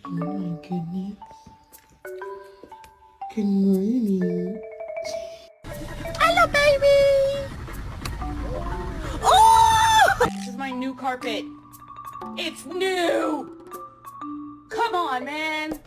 Oh my goodness. Good morning. Hello, baby! Oh! This is my new carpet. It's new! Come on, man!